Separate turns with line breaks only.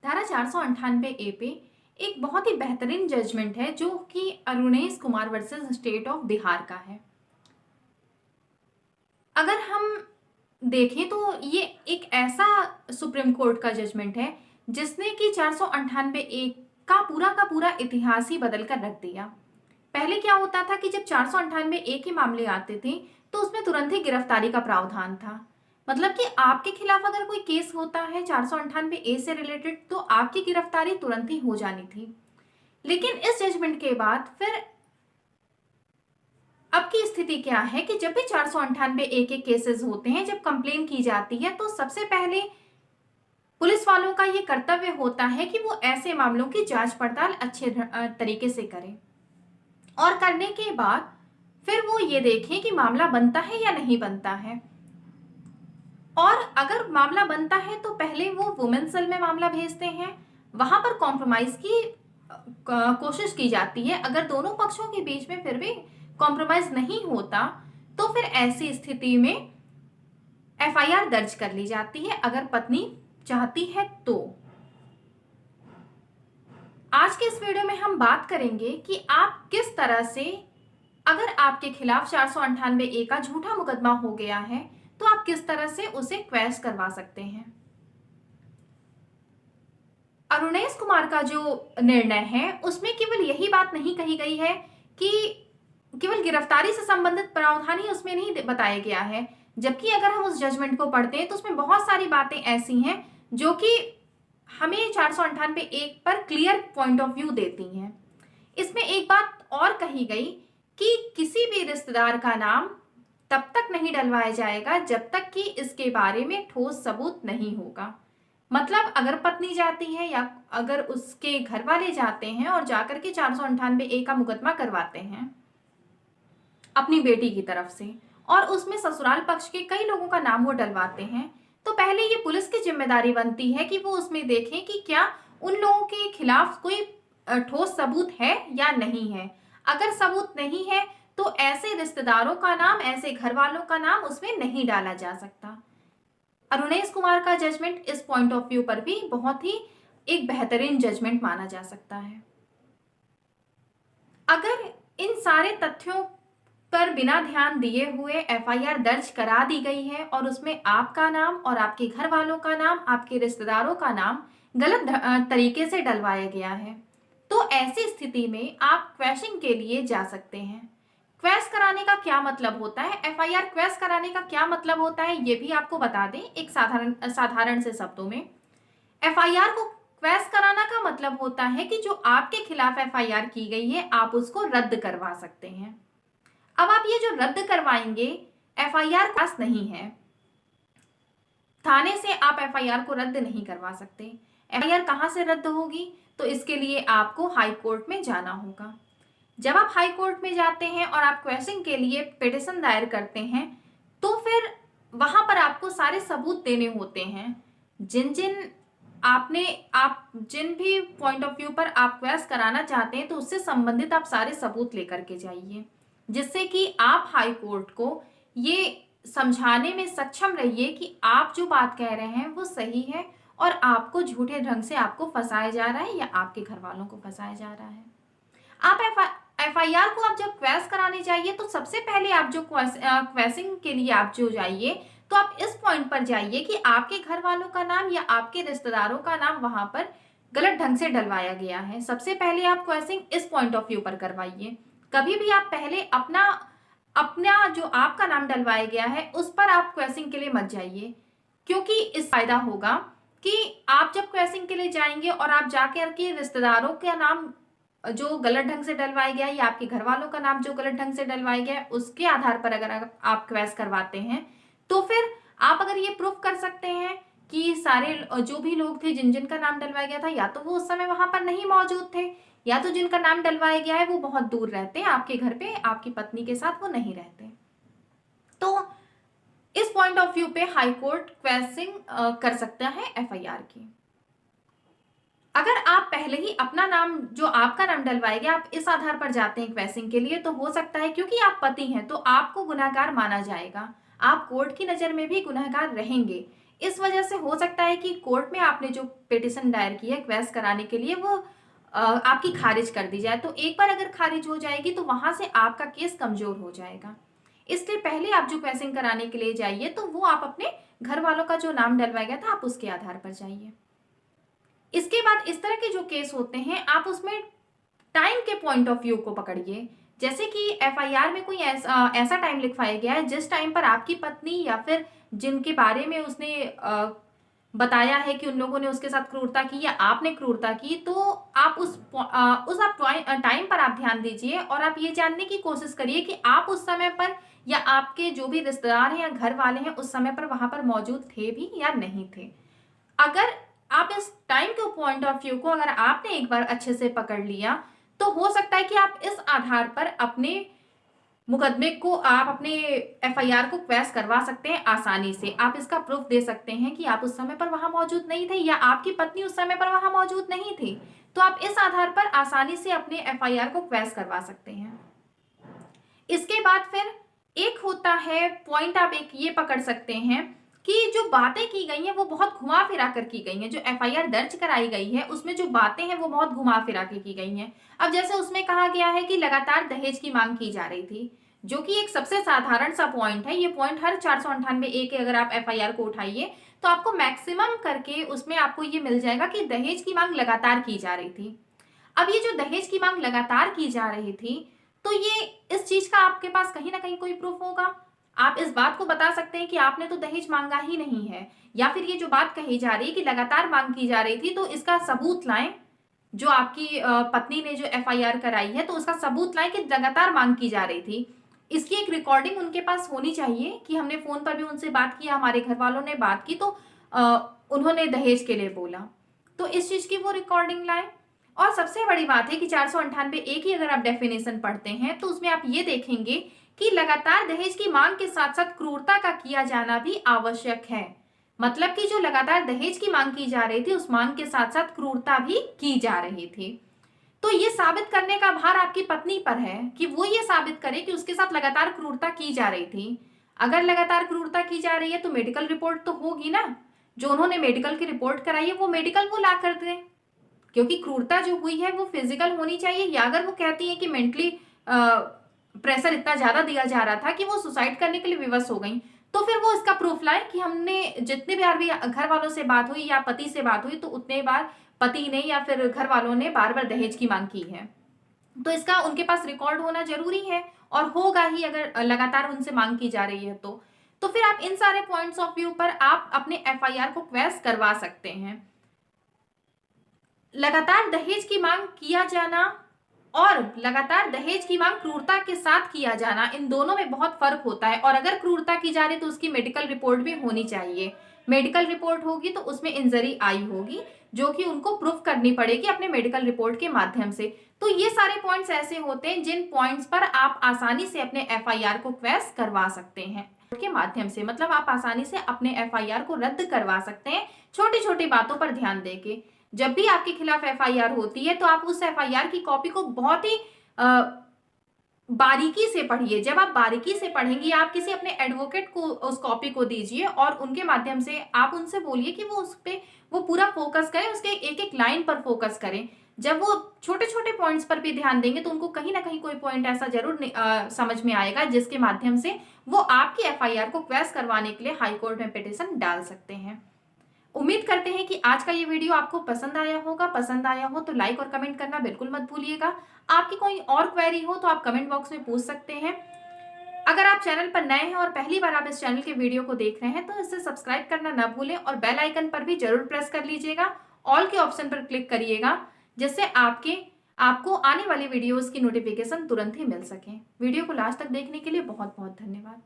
धारा 498 ए पे एक बहुत ही बेहतरीन जजमेंट है जो कि Arunesh Kumar versus state of Bihar का है। अगर हम देखें तो ये एक ऐसा सुप्रीम कोर्ट का जजमेंट है जिसने कि 498 ए का पूरा इतिहास ही बदल कर रख दिया। पहले क्या होता था कि जब 498 ए के मामले आते थे तो उसमें तुरंत ही गिरफ्तारी का प्रावधान था। मतलब कि आपके खिलाफ अगर कोई केस होता है 498 ए से रिलेटेड तो आपकी गिरफ्तारी तुरंत ही हो जानी थी। लेकिन इस जजमेंट के बाद फिर अब की स्थिति क्या है कि जब भी 498 ए के केसेस होते हैं, जब कंप्लेन की जाती है तो सबसे पहले पुलिस वालों का ये कर्तव्य होता है कि वो ऐसे मामलों की जांच पड़ताल अच्छे तरीके से करें और करने के बाद फिर वो ये देखें कि मामला बनता है या नहीं बनता है। और अगर मामला बनता है तो पहले वो वुमेन सेल में मामला भेजते हैं, वहां पर कॉम्प्रोमाइज की कोशिश की जाती है। अगर दोनों पक्षों के बीच में फिर भी कॉम्प्रोमाइज नहीं होता तो फिर ऐसी स्थिति में एफआईआर दर्ज कर ली जाती है अगर पत्नी चाहती है तो। आज के इस वीडियो में हम बात करेंगे कि आप किस तरह से, अगर आपके खिलाफ 498 ए का झूठा मुकदमा हो गया है तो आप किस तरह से उसे क्वैश करवा सकते हैं। अरुणेश कुमार का जो निर्णय है उसमें केवल यही बात नहीं कही गई है कि केवल गिरफ्तारी से संबंधित प्रावधान ही उसमें नहीं बताया गया है, जबकि अगर हम उस जजमेंट को पढ़ते हैं तो उसमें बहुत सारी बातें ऐसी हैं जो कि हमें 498 ए पर क्लियर पॉइंट ऑफ व्यू देती हैं। इसमें एक बात और कही गई कि किसी भी रिश्तेदार का नाम तब तक नहीं डलवाया जाएगा जब तक कि इसके बारे में ठोस सबूत नहीं होगा। मतलब अगर पत्नी जाती है या अगर उसके घर वाले जाते हैं और जाकर के 498 ए का मुकदमा करवाते हैं अपनी बेटी की तरफ से और उसमें ससुराल पक्ष के कई लोगों का नाम वो डलवाते हैं, तो पहले ये पुलिस की जिम्मेदारी बनती है कि वो उसमें देखें कि क्या उन लोगों के खिलाफ कोई ठोस सबूत है या नहीं है। अगर सबूत नहीं है तो ऐसे रिश्तेदारों का नाम, ऐसे घर वालों का नाम उसमें नहीं डाला जा सकता। अरुणेश कुमार का जजमेंट इस पॉइंट ऑफ व्यू पर भी बहुत ही एक बेहतरीन जजमेंट माना जा सकता है। अगर इन सारे तथ्यों पर बिना ध्यान दिए हुए एफआईआर दर्ज करा दी गई है और उसमें आपका नाम और आपके घर वालों का नाम, आपके रिश्तेदारों का नाम गलत तरीके से डलवाया गया है, तो ऐसी स्थिति में आप क्वैशिंग के लिए जा सकते हैं। क्वैश कराने का क्या मतलब होता है, एफआईआर क्वैश कराने का क्या मतलब होता है, ये भी आपको बता दें एक साधारण से शब्दों में। एफआईआर को क्वैश कराना का मतलब होता है कि जो आपके खिलाफ एफआईआर की गई है आप उसको रद्द करवा सकते हैं। अब आप ये जो रद्द करवाएंगे, एफआईआर पास नहीं है, थाने से आप एफआईआर को रद्द नहीं करवा सकते। एफआईआर कहाँ से रद्द होगी, तो इसके लिए आपको हाई कोर्ट में जाना होगा। जब आप हाई कोर्ट में जाते हैं और आप क्वैशिंग के लिए पिटीशन दायर करते हैं तो फिर वहां पर आपको सारे सबूत देने होते हैं। जिन भी पॉइंट ऑफ व्यू पर आप क्वैश कराना चाहते हैं तो उससे संबंधित आप सारे सबूत लेकर के जाइए, जिससे कि आप हाई कोर्ट को ये समझाने में सक्षम रहिए कि आप जो बात कह रहे हैं वो सही है और आपको झूठे ढंग से आपको फंसाया जा रहा है या आपके घर वालों को फंसाया जा रहा है। आप एफआईआर को आप जब क्वैश कराने जाइए तो सबसे पहले आप जो क्वैशिंग के लिए आप जो जाइए तो आप इस पॉइंट पर जाइए कि आपके घर वालों का नाम या आपके रिश्तेदारों का नाम वहां पर गलत ढंग से डलवाया गया है। सबसे पहले आप क्वैशिंग इस पॉइंट ऑफ व्यू पर करवाइए। कभी भी आप पहले अपना जो आपका नाम डलवाया गया है उस पर आप क्वैशिंग के लिए मत जाइए, क्योंकि इस फायदा होगा कि आप जब क्वैशिंग के लिए जाएंगे और आप जाकर के रिश्तेदारों का नाम जो गलत ढंग से डलवाया गया है या आपके घर वालों का नाम जो गलत ढंग से डलवाया गया है उसके आधार पर अगर आप क्वैश करवाते हैं तो फिर आप अगर ये प्रूफ कर सकते हैं कि सारे जो भी लोग थे जिन जिन का नाम डलवाया गया था या तो वो उस समय वहां पर नहीं मौजूद थे या तो जिनका नाम डलवाया गया है वो बहुत दूर रहते हैं, आपके घर पे आपकी पत्नी के साथ वो नहीं रहते, तो इस पॉइंट ऑफ व्यू पे हाई कोर्ट क्वैशिंग कर सकता है एफआईआर की। अगर आप पहले ही अपना नाम जो आपका नाम डलवाया गया आप इस आधार पर जाते हैं क्वैशिंग के लिए तो हो सकता है क्योंकि आप पति हैं तो आपको गुनहगार माना जाएगा, आप कोर्ट की नजर में भी गुनहगार रहेंगे। इस वजह से हो सकता है कि कोर्ट में आपने जो पिटिशन दायर की है क्वेश कराने के लिए वो आपकी खारिज कर दी जाए। तो एक बार अगर खारिज हो जाएगी तो वहां से आपका केस कमजोर हो जाएगा। इसलिए पहले आप जो क्वेश्चन कराने के लिए जाइए तो वो आप अपने घर वालों का जो नाम डलवाया गया था आप उसके आधार पर जाइए। इसके बाद इस तरह के जो केस होते हैं आप उसमें टाइम के पॉइंट ऑफ व्यू को पकड़िए। जैसे कि एफआईआर में कोई ऐसा टाइम लिखवाया गया है जिस टाइम पर आपकी पत्नी या फिर जिनके बारे में उसने बताया है कि उन लोगों ने उसके साथ क्रूरता की या आपने क्रूरता की, तो आप उस आप टाइम पर आप ध्यान दीजिए और आप ये जानने की कोशिश करिए कि आप उस समय पर या आपके जो भी रिश्तेदार हैं या घर वाले हैं उस समय पर वहां पर मौजूद थे भी या नहीं थे। अगर आप इस टाइम के पॉइंट ऑफ व्यू को अगर आपने एक बार अच्छे से पकड़ लिया तो हो सकता है कि आप इस आधार पर अपने मुकदमे को आप अपने एफआईआर को क्वेश करवा सकते हैं आसानी से। आप इसका प्रूफ दे सकते हैं कि आप उस समय पर वहां मौजूद नहीं थे या आपकी पत्नी उस समय पर वहां मौजूद नहीं थी, तो आप इस आधार पर आसानी से अपने एफआईआर को क्वेश करवा सकते हैं। इसके बाद फिर एक होता है पॉइंट, आप एक ये पकड़ सकते हैं कि जो बातें की गई हैं वो बहुत घुमा फिरा कर की गई हैं। जो एफआईआर दर्ज कराई गई है उसमें जो बातें हैं वो बहुत घुमा फिरा के की गई हैं। अब जैसे उसमें कहा गया है कि लगातार दहेज की मांग की जा रही थी, जो कि एक सबसे साधारण सा पॉइंट है। ये पॉइंट हर 498 ए के अगर आप एफआईआर को उठाइए तो आपको मैक्सिमम करके उसमें आपको ये मिल जाएगा कि दहेज की मांग लगातार की जा रही थी। अब ये जो दहेज की मांग लगातार की जा रही थी तो ये इस चीज का आपके पास कहीं ना कहीं कोई प्रूफ होगा। आप इस बात को बता सकते हैं कि आपने तो दहेज मांगा ही नहीं है, या फिर ये जो बात कही जा रही है कि लगातार मांग की जा रही थी तो इसका सबूत लाएं। जो आपकी पत्नी ने जो एफआईआर कराई है तो उसका सबूत लाएं कि लगातार मांग की जा रही थी। इसकी एक रिकॉर्डिंग उनके पास होनी चाहिए कि हमने फोन पर भी उनसे बात किया, हमारे घर वालों ने बात की तो उन्होंने दहेज के लिए बोला, तो इस चीज की वो रिकॉर्डिंग लाएं। और सबसे बड़ी बात है कि 498 ए की अगर आप डेफिनेशन पढ़ते हैं तो उसमें आप ये देखेंगे कि लगातार दहेज की मांग के साथ साथ क्रूरता का किया जाना भी आवश्यक है। मतलब कि जो लगातार दहेज की मांग की जा रही थी उस मांग के साथ साथ क्रूरता भी की जा रही थी। तो ये साबित करने का भार आपकी पत्नी पर है कि वो ये साबित करे कि उसके साथ लगातार क्रूरता की जा रही थी। अगर लगातार क्रूरता की जा रही है तो मेडिकल रिपोर्ट तो होगी ना। जो उन्होंने मेडिकल की रिपोर्ट कराई है वो मेडिकल वो ला कर दें, क्योंकि क्रूरता जो हुई है वो फिजिकल होनी चाहिए। या अगर वो कहती है कि मेंटली प्रेशर इतना ज्यादा दिया जा रहा था कि वो सुसाइड करने के लिए विवश हो गई, तो फिर वो इसका प्रूफ लाए कि हमने जितने बार भी घर वालों से बात हुई या पति से बात हुई तो उतने बार पति ने या फिर घर वालों ने बार बार दहेज की मांग की है। तो इसका उनके पास रिकॉर्ड होना जरूरी है और होगा ही अगर लगातार उनसे मांग की जा रही है तो फिर आप इन सारे पॉइंट्स ऑफ व्यू पर आप अपने एफआईआर को क्वेश करवा सकते हैं। लगातार दहेज की मांग किया जाना और लगातार दहेज की मांग क्रूरता के साथ किया जाना, इन दोनों में बहुत फर्क होता है। और अगर क्रूरता की जा रही तो उसकी मेडिकल रिपोर्ट भी होनी चाहिए। मेडिकल रिपोर्ट होगी तो उसमें इंजरी आई होगी जो कि उनको प्रूफ करनी पड़ेगी अपने मेडिकल रिपोर्ट के माध्यम से। तो ये सारे पॉइंट्स ऐसे होते हैं जिन पॉइंट्स पर आप आसानी से अपने एफआईआर को क्वेश करवा सकते हैं के माध्यम से। मतलब आप आसानी से अपने एफआईआर को रद्द करवा सकते हैं छोटी छोटी बातों पर ध्यान देके। जब भी आपके खिलाफ एफआईआर होती है तो आप उस एफआईआर की कॉपी को बहुत ही बारीकी से पढ़िए। जब आप बारीकी से पढ़ेंगे आप किसी अपने एडवोकेट को उस कॉपी को दीजिए और उनके माध्यम से आप उनसे बोलिए कि वो उस पे वो पूरा फोकस करें, उसके एक एक लाइन पर फोकस करें। जब वो छोटे छोटे पॉइंट्स पर भी ध्यान देंगे तो उनको कहीं ना कहीं कोई पॉइंट ऐसा जरूर समझ में आएगा जिसके माध्यम से वो आपकी एफआईआर को क्वेश करवाने के लिए हाई कोर्ट में पिटीशन डाल सकते हैं। उम्मीद करते हैं कि आज का ये वीडियो आपको पसंद आया होगा। पसंद आया हो तो लाइक और कमेंट करना बिल्कुल मत भूलिएगा। आपकी कोई और क्वेरी हो तो आप कमेंट बॉक्स में पूछ सकते हैं। अगर आप चैनल पर नए हैं और पहली बार आप इस चैनल के वीडियो को देख रहे हैं तो इसे सब्सक्राइब करना ना भूलें और बेल आइकन पर भी जरूर प्रेस कर लीजिएगा। ऑल के ऑप्शन पर क्लिक करिएगा जिससे आपको आने वाली वीडियोस की नोटिफिकेशन तुरंत ही मिल सके। वीडियो को लास्ट तक देखने के लिए बहुत बहुत धन्यवाद।